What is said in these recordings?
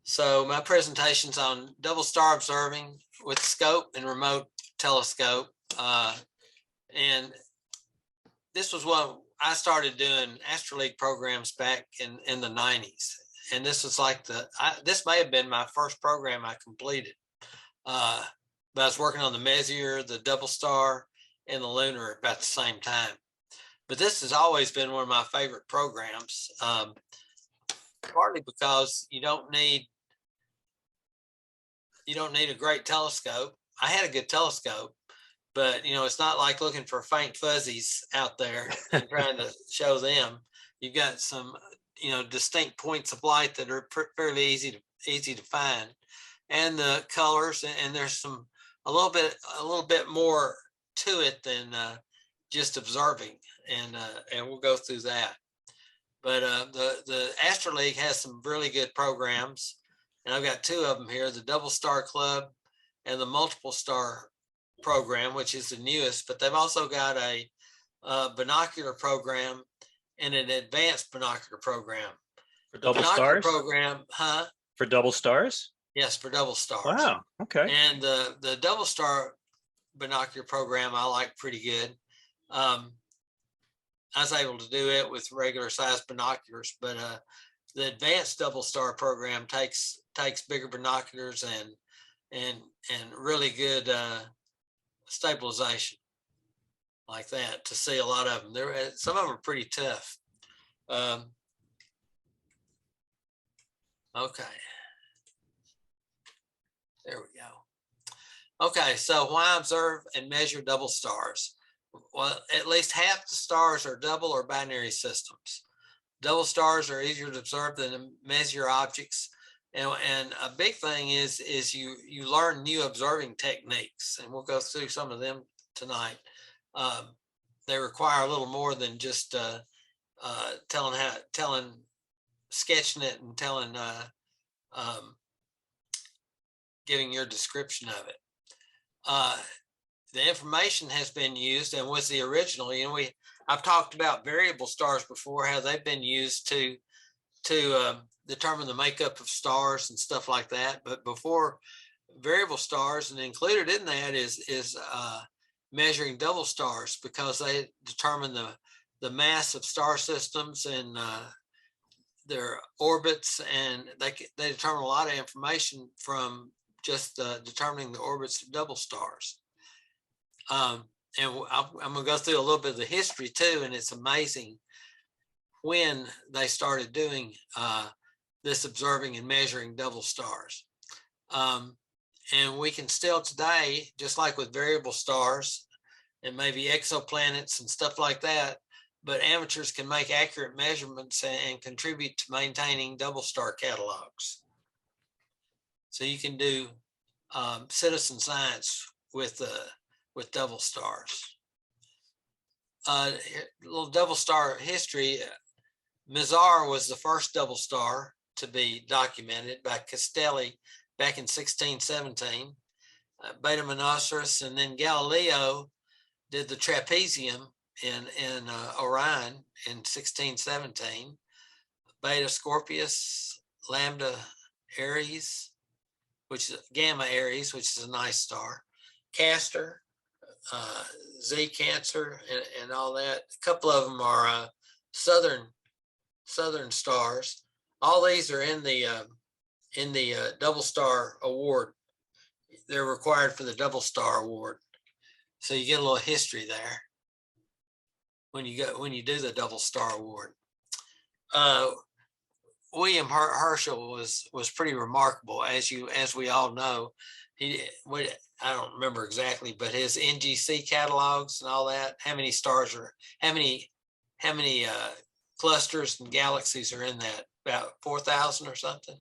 So my presentation's on double star observing with scope and remote telescope. And this was what I started doing Astroleague programs back in the 90s. And this was like this may have been my first program I completed. But I was working on the Messier, the double star, and the lunar about the same time. But this has always been one of my favorite programs, partly because you don't need a great telescope. I had a good telescope, but it's not like looking for faint fuzzies out there and trying to show them. You've got some distinct points of light that are fairly easy to find, and the colors, and there's a little bit more to it than just observing, and we'll go through that. But the Astroleague has some really good programs, and I've got two of them here: the Double Star Club and the Multiple Star program, which is the newest. But they've also got a binocular program and an advanced binocular program. For double stars? Program, For double stars? Yes, for double stars. Wow. Okay. And the double star binocular program I like pretty good. I was able to do it with regular sized binoculars, but the advanced double star program takes bigger binoculars and really good stabilization like that to see a lot of them. Some of them are pretty tough. Okay. There we go. Okay, so why observe and measure double stars? Well, at least half the stars are double or binary systems. Double stars are easier to observe than Messier objects. And a big thing is you learn new observing techniques, and we'll go through some of them tonight. They require a little more than just sketching it and giving your description of it. The information has been used and was the original. I've talked about variable stars before, how they've been used to determine the makeup of stars and stuff like that. But before variable stars, and included in that is measuring double stars, because they determine the mass of star systems and their orbits, and they determine a lot of information from just determining the orbits of double stars. And I'm going to go through a little bit of the history too, and it's amazing when they started doing this observing and measuring double stars. And we can still today, just like with variable stars and maybe exoplanets and stuff like that, but amateurs can make accurate measurements and contribute to maintaining double star catalogs. So you can do citizen science with double stars. A little double star history. Mizar was the first double star to be documented by Castelli back in 1617. Beta Monoceros, and then Galileo did the trapezium in Orion in 1617. Beta Scorpius, Lambda Aries, which is Gamma Aries, which is a nice star. Castor, Z Cancer, and all that. A couple of them are southern stars. All these are in the double star award. They're required for the double star award, so you get a little history there when you do the double star award. William Herschel was pretty remarkable, as we all know. I don't remember exactly, but his NGC catalogs and all that, how many stars are, how many clusters and galaxies are in that? About 4,000 or something.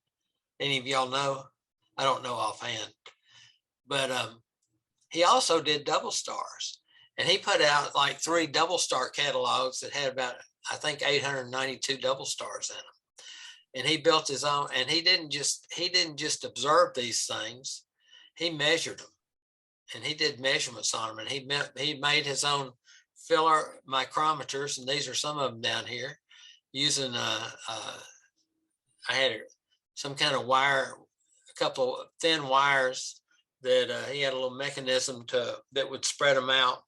Any of y'all know? I don't know offhand. But he also did double stars, and he put out like 3 double star catalogs that had about, I think, 892 double stars in them. And he built his own, and he didn't just observe these things, he measured them, and he did measurements on them, and he made his own filler micrometers, and these are some of them down here, using I had some kind of wire, a couple of thin wires that he had a little mechanism that would spread them out,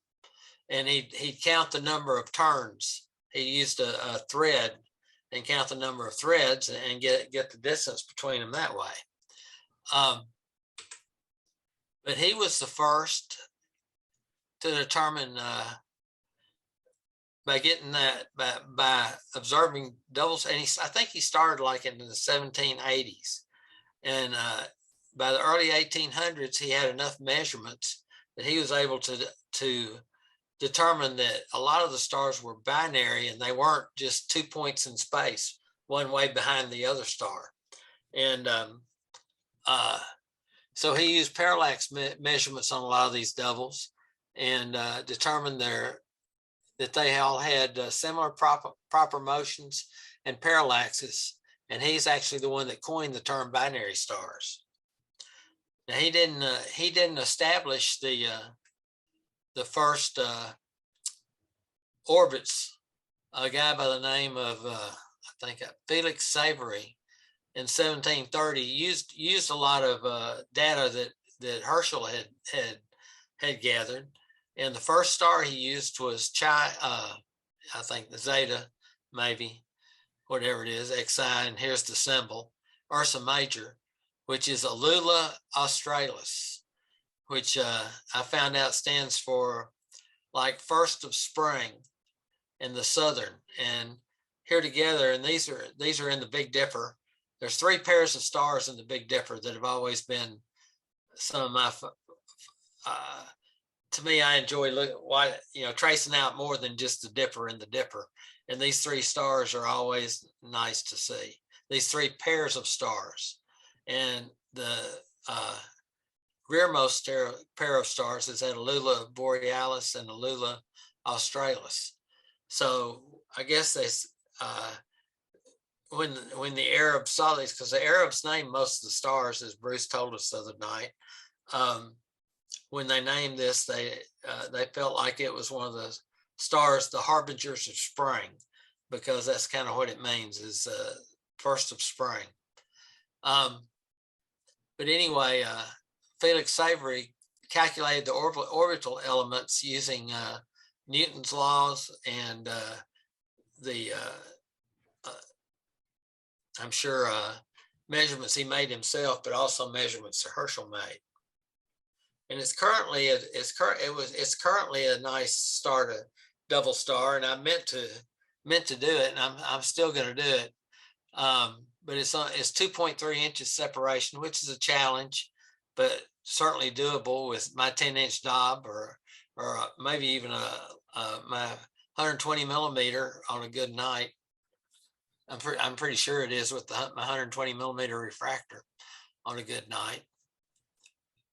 and he'd count the number of turns. He used a thread and count the number of threads and get the distance between them that way. But he was the first to determine by getting that by observing doubles, and I think he started like in the 1780s, and by the early 1800s he had enough measurements that he was able to determine that a lot of the stars were binary and they weren't just 2 points in space, one way behind the other star. And so he used parallax measurements on a lot of these doubles and determined that they all had similar proper motions and parallaxes. And he's actually the one that coined the term binary stars. Now he didn't establish the first orbits. A guy by the name of I think Felix Savary in 1730 used a lot of data that Herschel had gathered, and the first star he used was Chi. I think the Zeta, maybe whatever it is, Xi, and here's the symbol Ursa Major, which is a Lula Australis, which I found out stands for like first of spring in the southern. And here together, and these are in the Big Dipper. There's 3 pairs of stars in the Big Dipper that have always been some of my to me, I enjoy tracing out more than just the Dipper and the Dipper. And these 3 stars are always nice to see. These 3 pairs of stars, and the rearmost pair of stars is at a Lula Borealis and a Lula Australis. So I guess they when the Arabs saw these, because the Arabs named most of the stars, as Bruce told us the other night. When they named this, they felt like it was one of the stars, the harbingers of spring, because that's kind of what it means, is first of spring. But anyway, Felix Savary calculated the orbital elements using Newton's laws and I'm sure measurements he made himself, but also measurements that Herschel made. And it's currently a nice star to double star, and I meant to do it, and I'm still going to do it. But it's 2.3 inches separation, which is a challenge, but certainly doable with my 10-inch knob, or maybe even my 120 millimeter on a good night. I'm pretty sure it is with my 120 millimeter refractor on a good night.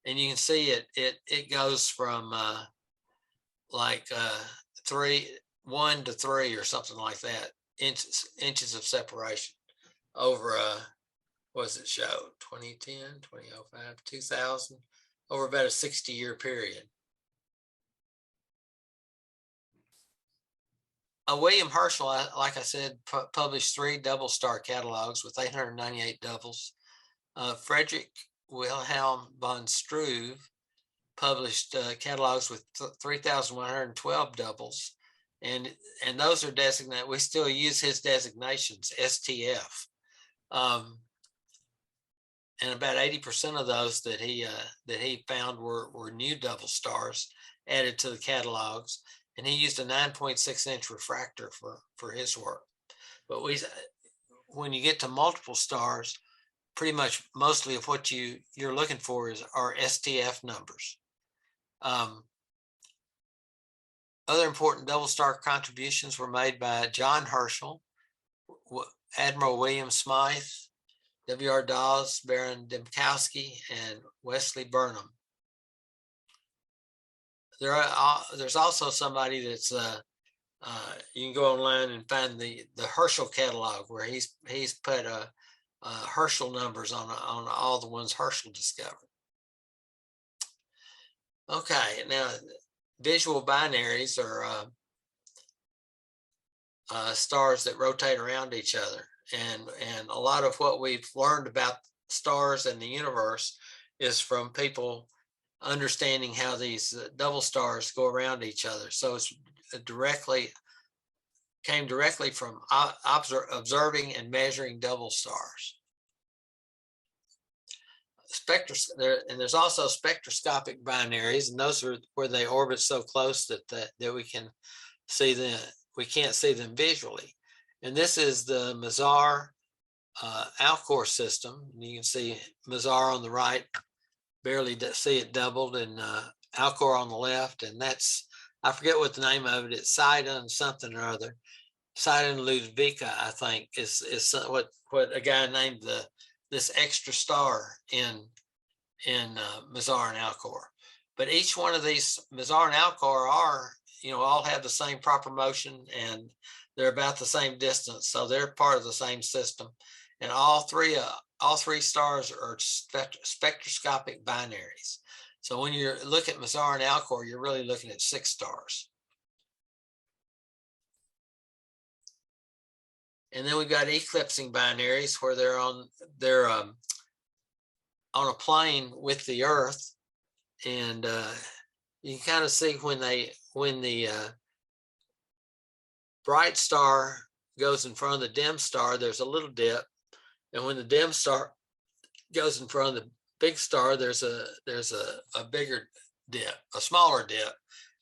And you can see it goes from like 1 to 3 or something like that, inches of separation over what does it show, 2010, 2005, 2000, over about a 60-year period. William Herschel, like I said, published 3 double star catalogs with 898 doubles. Frederick Wilhelm von Struve published catalogs with 3,112 doubles, and those are designated. We still use his designations, STF, and about 80% of those that he found were new double stars added to the catalogs, and he used a 9.6-inch refractor for his work. But when you get to multiple stars, pretty much mostly of what you're looking for are STF numbers. Other important double star contributions were made by John Herschel, Admiral William Smythe, W.R. Dawes, Baron Dembkowski, and Wesley Burnham. There's also somebody that's you can go online and find the Herschel catalog, where he's put Herschel numbers on all the ones Herschel discovered. Okay, now visual binaries are stars that rotate around each other, and a lot of what we've learned about stars and the universe is from people understanding how these double stars go around each other. So it's came directly from observing and measuring double stars. And there's also spectroscopic binaries, and those are where they orbit so close that we can see them. We can't see them visually. And this is the Alcor system. And you can see Mazar on the right, barely see it doubled, and Alcor on the left. And that's, I forget what the name of it. It's Sidon something or other. Sidon Ludwika, I think, is what a guy named this extra star in Mazar and Alcor. But each one of these Mazar and Alcor are, all have the same proper motion, and they're about the same distance, so they're part of the same system. And all three stars are spectroscopic binaries. So when you look at Mazar and Alcor, you're really looking at 6 stars. And then we've got eclipsing binaries where they're on a plane with the Earth, and you can kind of see when the bright star goes in front of the dim star, there's a little dip, and when the dim star goes in front of the big star, there's a bigger dip, a smaller dip,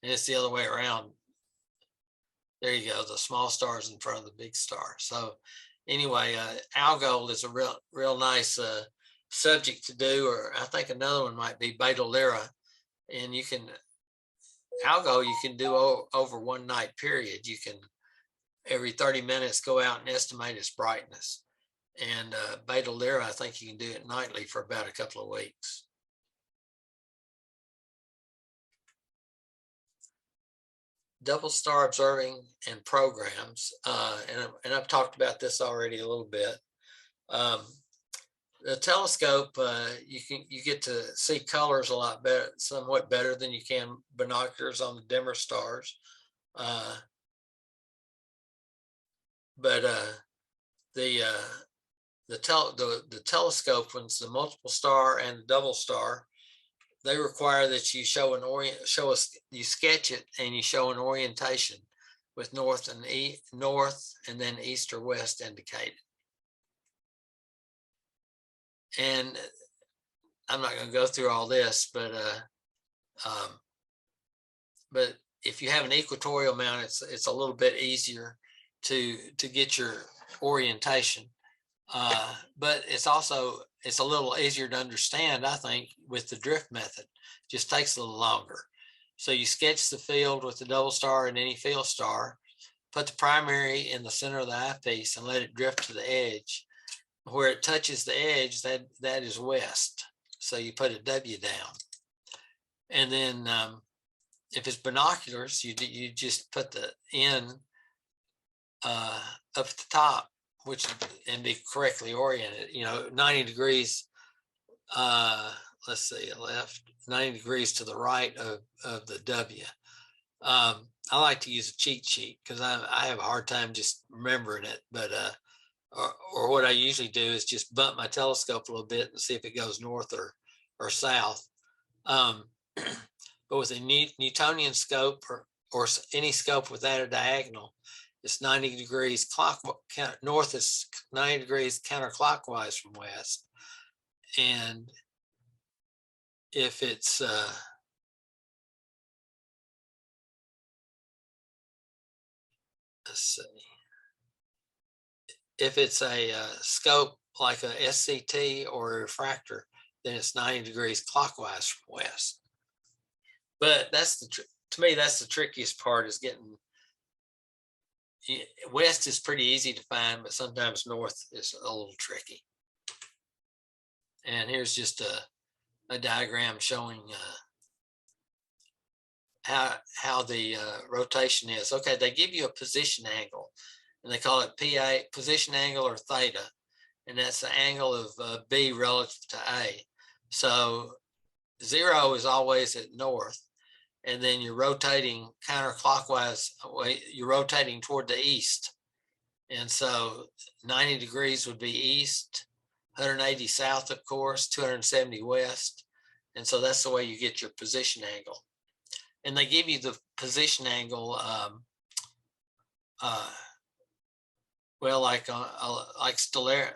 and it's the other way around. There you go, the small stars in front of the big star. So anyway, Algol is a real nice subject to do, or I think another one might be Beta Lyra. And Algol you can do over one night period. You can every 30 minutes go out and estimate its brightness. And Beta Lyra, I think you can do it nightly for about a couple of weeks. Double star observing and programs, and I've talked about this already a little bit. The telescope, you get to see colors a lot better, somewhat better than you can binoculars on the dimmer stars. But the telescope, when it's the multiple star and the double star, they require that you you sketch it and you show an orientation with north and then east or west indicated. And I'm not going to go through all this, but if you have an equatorial mount, it's a little bit easier to get your orientation. But it's a little easier to understand, I think, with the drift method. It just takes a little longer. So you sketch the field with the double star and any field star, put the primary in the center of the eyepiece and let it drift to the edge. Where it touches the edge, that is west. So you put a W down. And then if it's binoculars, you just put the N up at the top, and be correctly oriented, 90 degrees, let's see, left, 90 degrees to the right of the W. I like to use a cheat sheet because I have a hard time just remembering it, but or what I usually do is just bump my telescope a little bit and see if it goes north or south. But with a Newtonian scope or any scope without a diagonal, it's 90 degrees north is 90 degrees counterclockwise from west. And if it's let's see, if it's a scope like a SCT or a refractor, then it's 90 degrees clockwise from west. But to me, that's the trickiest part, is getting west is pretty easy to find, but sometimes north is a little tricky. And here's just a diagram showing how the rotation is. Okay, they give you a position angle, and they call it PA, position angle, or theta, and that's the angle of B relative to A. So 0 is always at north, and then you're rotating counterclockwise, you're rotating toward the east. And so 90 degrees would be east, 180 south, of course, 270 west. And so that's the way you get your position angle. And they give you the position angle, well, like stellar,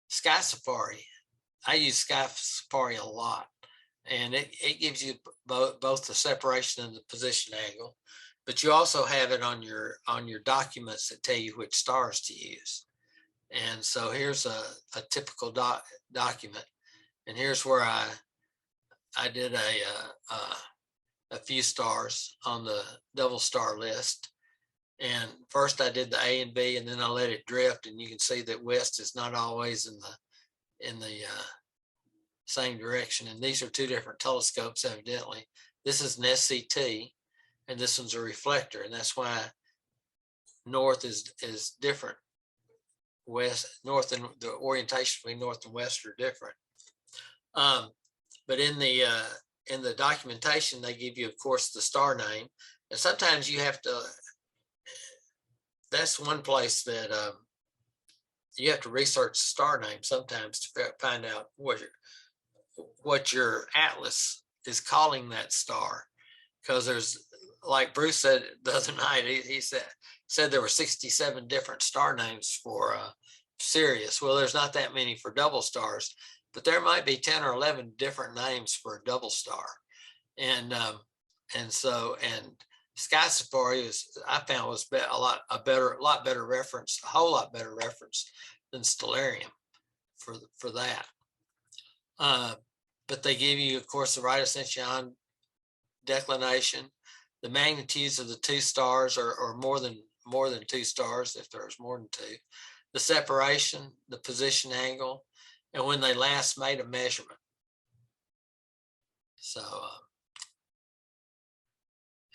Sky Safari. I use Sky Safari a lot, and it gives you both the separation and the position angle, but you also have it on your documents that tell you which stars to use. And so here's a typical document, and here's where I did a few stars on the double star list. And first I did the A and B, and then I let it drift, and you can see that west is not always in the same direction. And these are two different telescopes, evidently. This is an SCT, and this one's a reflector, and that's why north is different. North and the orientation between north and west are different. But in the documentation, they give you, of course, the star name, and sometimes you have to. That's one place that you have to research the star name sometimes to find out what your atlas is calling that star, because there's, like Bruce said the other night, he said there were 67 different star names for Sirius. Well, there's not that many for double stars, but there might be 10 or 11 different names for a double star. And Sky Safari I found was a lot better reference, a whole lot better reference than Stellarium for that. But they give you, of course, the right ascension declination, the magnitudes of the two stars, or more than two stars if there's more than two, the separation, the position angle, and when they last made a measurement. So,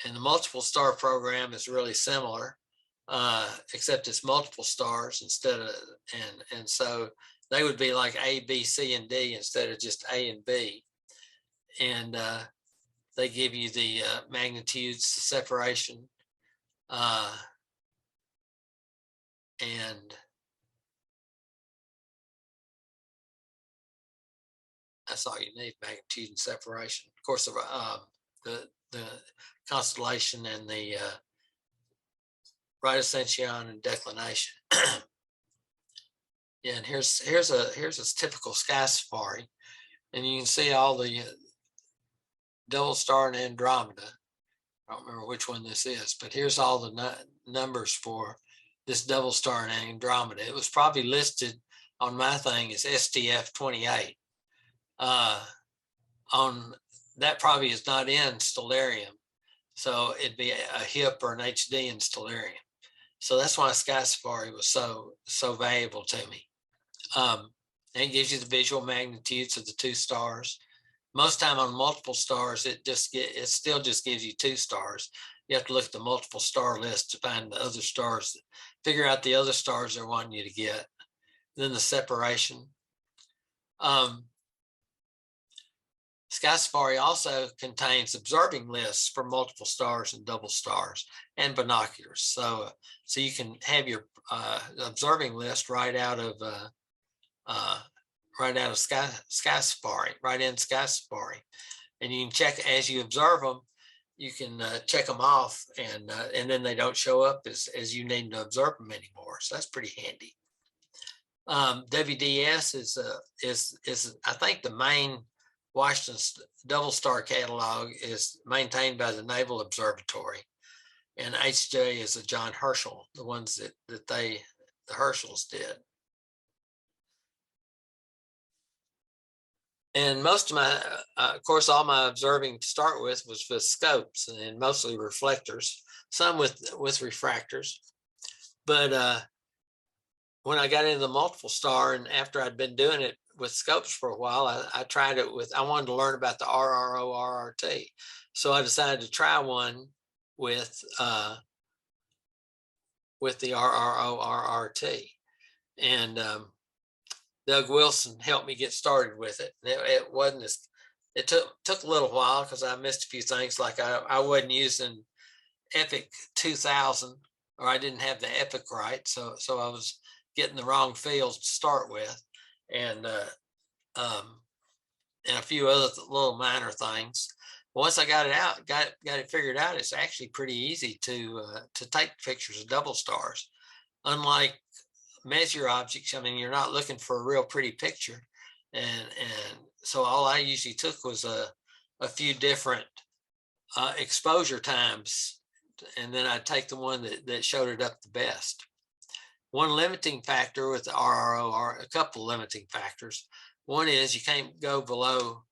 and the multiple star program is really similar, except it's multiple stars instead of, and so they would be like A, B, C, and D instead of just A and B. And they give you the magnitudes, the separation, and that's all you need, magnitude and separation. Of course, the constellation and the right ascension and declination. Yeah, and here's a typical Sky Safari, and you can see all the double star and Andromeda. I don't remember which one this is, but here's all the numbers for this double star and Andromeda. It was probably listed on my thing as STF 28. On that probably is not in Stellarium, so it'd be a HIP or an HD in Stellarium. So that's why Sky Safari was so valuable to me. And it gives you the visual magnitudes of the two stars. Most time on multiple stars, it still just gives you two stars. You have to look at the multiple star list to find the other stars, figure out the other stars they're wanting you to get. Then the separation. Sky Safari also contains observing lists for multiple stars and double stars and binoculars. So you can have your observing list right out of Sky Safari, right in Sky Safari, and you can check as you observe them. You can check them off, and then they don't show up as you need to observe them anymore. So that's pretty handy. WDS is I think the main Washington double star catalog is maintained by the Naval Observatory, and HJ is a John Herschel, the ones that the Herschels did. And most of my, of course, all my observing to start with was with scopes and mostly reflectors, some with refractors. But when I got into the multiple star, and after I'd been doing it with scopes for a while, I tried it I wanted to learn about the RRO, RRT. So I decided to try one with the RRO, RRT. And Doug Wilson helped me get started with it. It wasn't it took a little while because I missed a few things, like I wasn't using Epic 2000 or I didn't have the epoch right. So I was getting the wrong fields to start with, and a few other little minor things. Once I got it out, got it figured out, it's actually pretty easy to take pictures of double stars. Unlike measure objects, I mean, you're not looking for a real pretty picture, and so all I usually took was a few different exposure times, and then I'd take the one that showed it up the best. One limiting factor with the RRO are a couple limiting factors. One is you can't go below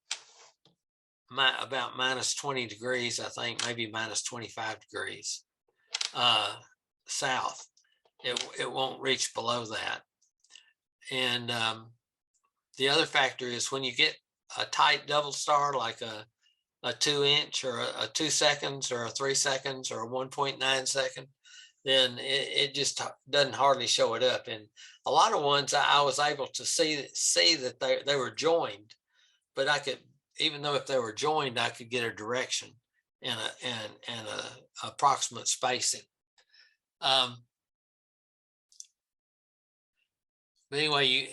about minus 20 degrees, I think, maybe minus 25 degrees south. It won't reach below that. And the other factor is when you get a tight double star, like a 2-inch or a 2 seconds or a 3 seconds or a 1.9 second, then it just doesn't hardly show it up. And a lot of ones I was able to see that they were joined, but I could, even though if they were joined, I could get a direction and a approximate spacing. But anyway,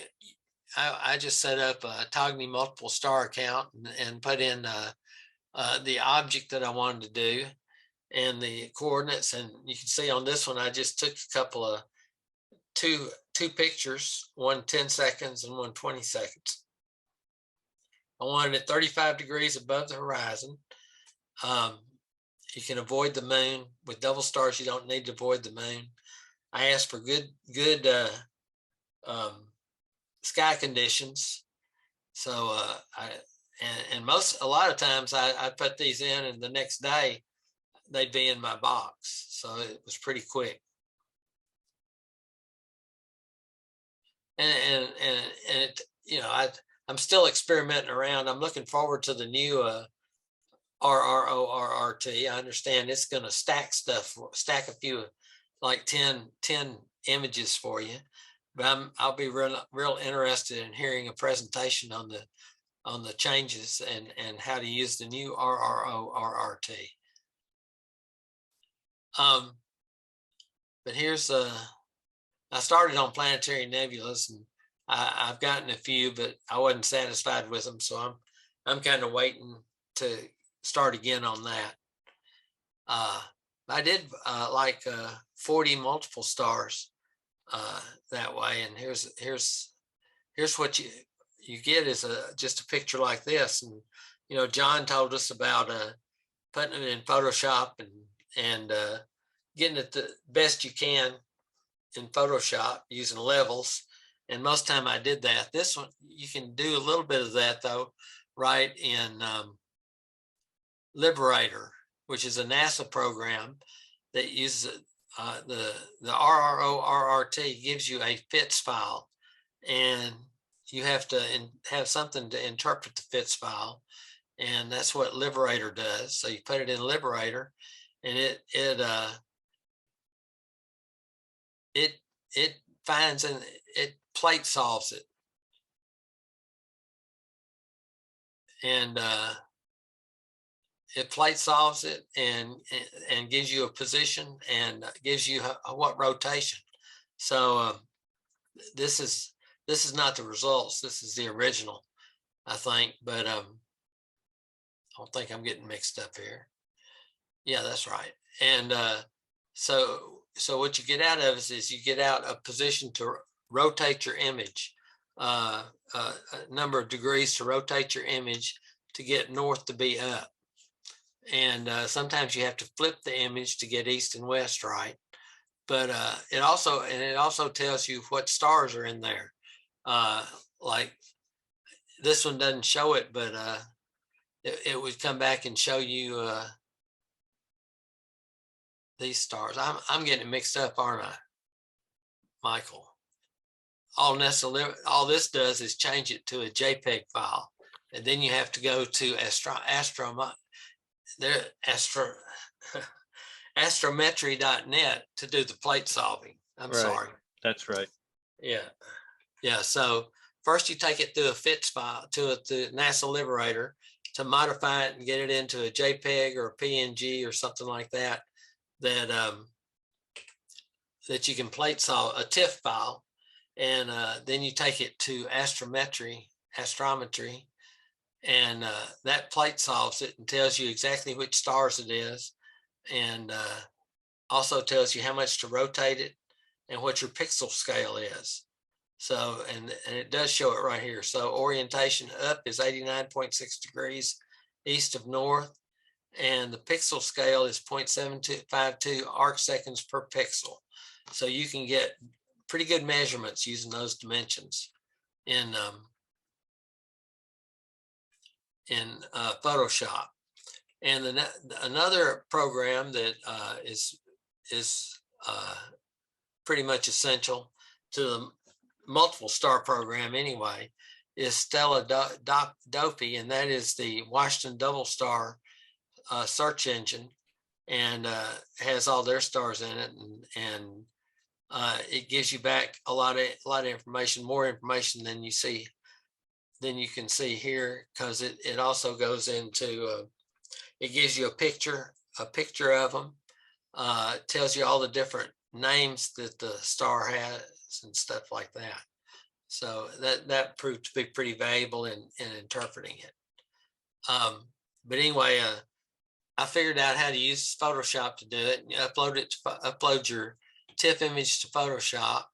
I just set up a Togni multiple star account and put in the object that I wanted to do and the coordinates. And you can see on this one, I just took a couple of two pictures, one 10 seconds and one 20 seconds. I wanted it 35 degrees above the horizon. You can avoid the moon. With double stars, you don't need to avoid the moon. I asked for good sky conditions. So a lot of times I put these in, and the next day they'd be in my box. So it was pretty quick. And it, I'm still experimenting around. I'm looking forward to the new RRORRT. I understand it's going to stack a few, like 10 images for you. But I'll be real interested in hearing a presentation on the changes and how to use the new RRORRT. But here's I started on Planetary Nebulas, and I've gotten a few, but I wasn't satisfied with them, so I'm kind of waiting to start again on that. I did like 40 multiple stars that way, and here's what you get is just a picture like this. And John told us about putting it in Photoshop and getting it the best you can in Photoshop using levels. And most time I did that. This one, you can do a little bit of that though, right in Liberator, which is a NASA program that uses the RRORRT gives you a FITS file, and you have to have something to interpret the FITS file, and that's what Liberator does. So you put it in Liberator, and it finds and it plate solves it, and it plate solves it and gives you a position and gives you what rotation. So this is not the results. This is the original, I think, but I don't think I'm getting mixed up here. Yeah, that's right. And so what you get out of it is you get out a position to rotate your image, a number of degrees to rotate your image to get north to be up. And sometimes you have to flip the image to get east and west right. But it also tells you what stars are in there. Like this one doesn't show it, but it would come back and show you these stars. I'm getting mixed up, aren't I, Michael? All this does is change it to a JPEG file, and then you have to go to astrometry.net to do the plate solving. I'm sorry. That's right. Yeah. So first you take it through a FITS file to NASA Liberator to modify it and get it into a JPEG or a PNG or something like that that you can plate solve a TIFF file, and then you take it to Astrometry, and that plate solves it and tells you exactly which stars it is, and also tells you how much to rotate it and what your pixel scale is. So, and it does show it right here. So orientation up is 89.6 degrees east of north, and the pixel scale is 0.752 arc seconds per pixel. So you can get pretty good measurements using those dimensions in Photoshop. And another program that is pretty much essential to the multiple star program anyway is StellaDopey, and that is the Washington double star search engine, and has all their stars in it, and it gives you back a lot of information, more information than you can see here, because it also goes into it gives you a picture of them, tells you all the different names that the star has and stuff like that. So that proved to be pretty valuable in interpreting it. But anyway, I figured out how to use Photoshop to do it. You upload your TIFF image to Photoshop,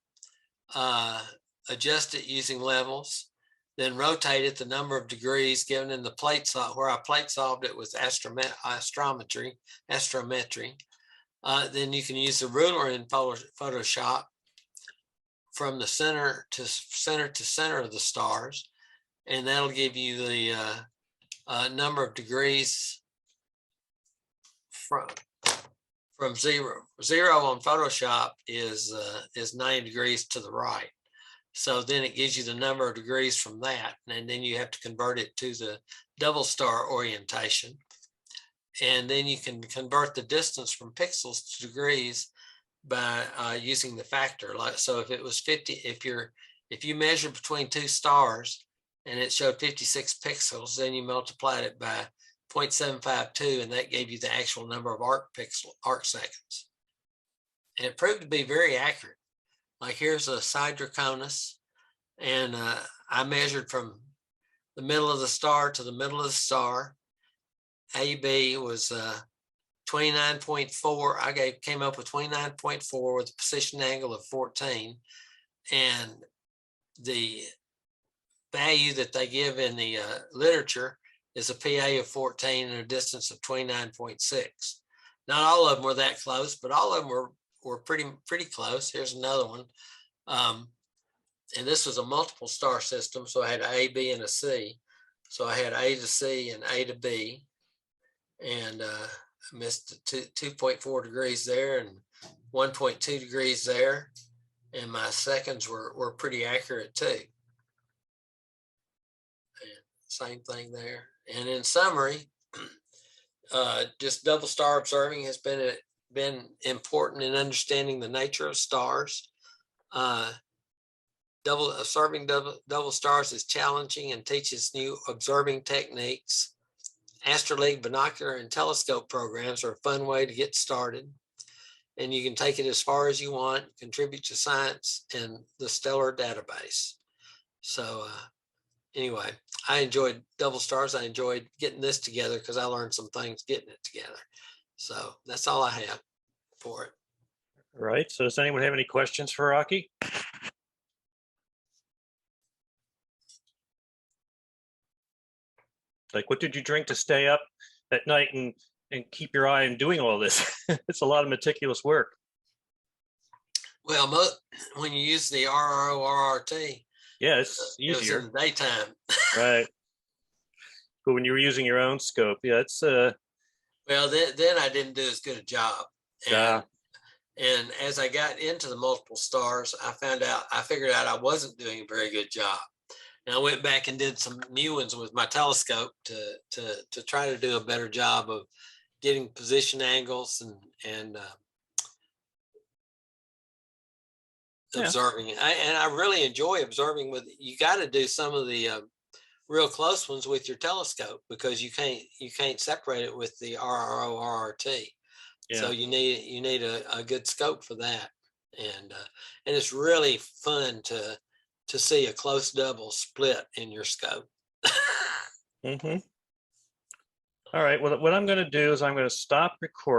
adjust it using levels, then rotate it the number of degrees given in the plate solve, where I plate solved it with Astrometry. Then you can use the ruler in Photoshop from the center to center of the stars, and that'll give you the number of degrees from zero. Zero on Photoshop is 90 degrees to the right. So then it gives you the number of degrees from that, and then you have to convert it to the double star orientation. And then you can convert the distance from pixels to degrees by using the factor. So if it was 50, if you measure between two stars and it showed 56 pixels, then you multiplied it by 0.752, and that gave you the actual number of arc seconds. And it proved to be very accurate. Like here's a side Draconus, and I measured from the middle of the star to the middle of the star. AB was 29.4. I came up with 29.4 with a position angle of 14, and the value that they give in the literature is a PA of 14 and a distance of 29.6. Not all of them were that close, but all of them were pretty close. Here's another one. And this was a multiple star system, so I had A, B, and a C. So I had A to C and A to B, and missed 2.4 degrees there and 1.2 degrees there, and my seconds were pretty accurate too. And same thing there. And in summary, just double star observing has been important in understanding the nature of stars. Observing double stars is challenging and teaches new observing techniques. Astroleague binocular and telescope programs are a fun way to get started, and you can take it as far as you want, contribute to science and the stellar database. So anyway, I enjoyed double stars. I enjoyed getting this together because I learned some things getting it together. So that's all I have for it. All right. So does anyone have any questions for Rocky? Like, what did you drink to stay up at night and keep your eye on doing all this? It's a lot of meticulous work. Well, when you use the RRO-RRT, yeah, it's easier. It was in the daytime. Right. But when you were using your own scope, yeah, it's well, then I didn't do as good a job. And as I got into the multiple stars, I figured out I wasn't doing a very good job. And I went back and did some new ones with my telescope to try to do a better job of getting position angles and observing. And I really enjoy observing with. You got to do some of the real close ones with your telescope because you can't separate it with the RRO-RRT. Yeah. So you need a good scope for that. and it's really fun to see a close double split in your scope. All right. Well, what I'm going to do is I'm going to stop recording.